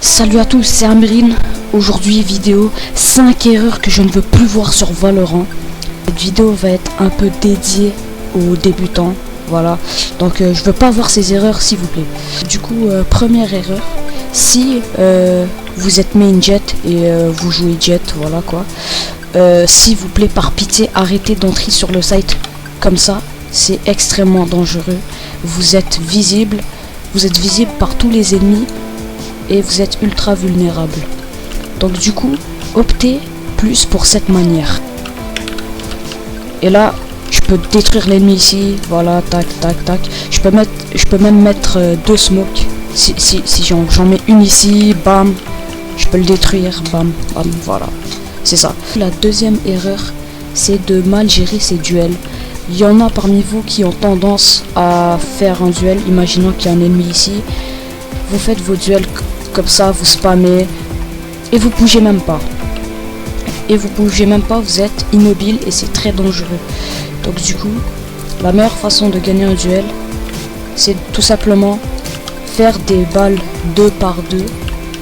Salut à tous, c'est Amrine. Aujourd'hui vidéo 5 erreurs que je ne veux plus voir sur Valorant. Cette vidéo va être un peu dédiée aux débutants. Voilà, donc je veux pas voir ces erreurs s'il vous plaît. Du coup, première erreur, si vous êtes main jet et vous jouez jet, voilà quoi, s'il vous plaît, par pitié, arrêtez d'entrer sur le site comme ça. C'est extrêmement dangereux. Vous êtes visible par tous les ennemis et vous êtes ultra vulnérable. Donc du coup, optez plus pour cette manière. Et là, je peux détruire l'ennemi ici, voilà, tac, tac, tac. Je peux même mettre deux smokes. Si j'en mets une ici, bam, je peux le détruire, bam, bam, voilà. C'est ça. La deuxième erreur, c'est de mal gérer ces duels. Il y en a parmi vous qui ont tendance à faire un duel, imaginons qu'il y a un ennemi ici. Vous faites vos duels comme ça, vous spammez et vous bougez même pas. Vous êtes immobile et c'est très dangereux. Donc du coup, la meilleure façon de gagner un duel, c'est tout simplement faire des balles 2 par 2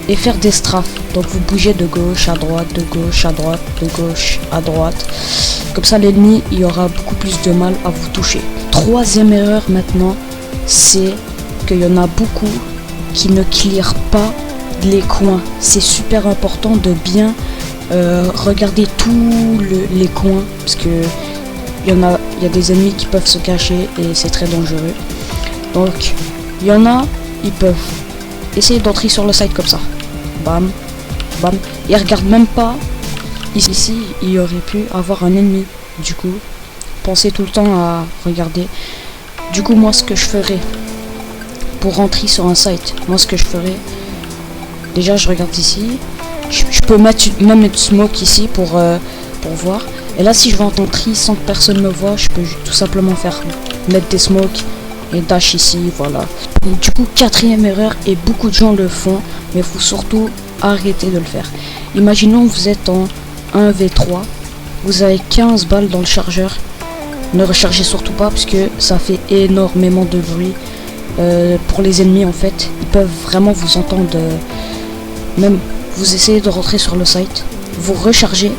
et faire des strafes. Donc vous bougez de gauche à droite, de gauche à droite, de gauche à droite. Comme ça l'ennemi il aura beaucoup plus de mal à vous toucher. Troisième erreur maintenant, c'est qu'il y en a beaucoup qui ne clearent pas les coins. C'est super important de bien regarder tous les coins, parce que il y a des ennemis qui peuvent se cacher et c'est très dangereux. Donc il y en a, ils peuvent essayer d'entrer sur le site comme ça, bam bam, ils regardent même pas. Ici il y aurait pu avoir un ennemi, du coup pensez tout le temps à regarder. Du coup moi ce que je ferais pour rentrer sur un site, déjà je regarde ici, je peux mettre même une smoke ici pour voir. Et là si je veux entrer sans que personne me voit, je peux tout simplement mettre des smokes et dash ici, voilà. Donc, du coup, quatrième erreur, et beaucoup de gens le font, mais il faut surtout arrêter de le faire. Imaginons que vous êtes en 1v3, vous avez 15 balles dans le chargeur. Ne rechargez surtout pas parce que ça fait énormément de bruit. Pour les ennemis en fait, ils peuvent vraiment vous entendre. Même vous essayez de rentrer sur le site, vous rechargez,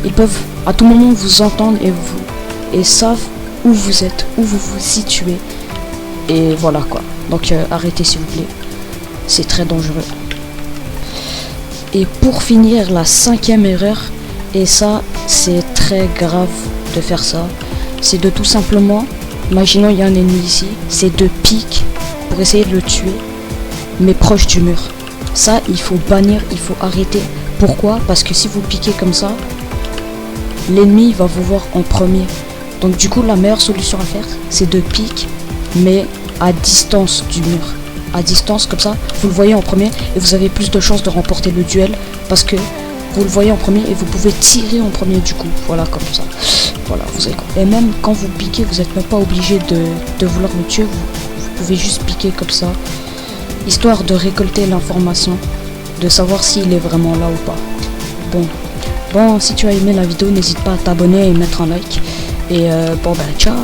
ils peuvent à tout moment vous entendre et savent où vous êtes, où vous vous situez. Et voilà quoi. Donc arrêtez s'il vous plaît, c'est très dangereux. Et pour finir, la cinquième erreur, et ça c'est très grave de faire ça, c'est de tout simplement, imaginons il y a un ennemi ici, c'est de pique pour essayer de le tuer, mais proche du mur. Ça il faut bannir, il faut arrêter. Pourquoi? Parce que si vous piquez comme ça, l'ennemi va vous voir en premier. Donc du coup la meilleure solution à faire, c'est de pique, mais à distance du mur. À distance comme ça, vous le voyez en premier et vous avez plus de chances de remporter le duel parce que vous le voyez en premier et vous pouvez tirer en premier du coup. Voilà, comme ça. Voilà, vous avez. Et même quand vous piquez, vous n'êtes même pas obligé de vouloir le tuer. Vous pouvez juste piquer comme ça, histoire de récolter l'information, de savoir s'il est vraiment là ou pas. Bon, si tu as aimé la vidéo, n'hésite pas à t'abonner et mettre un like. Et bon bah ciao.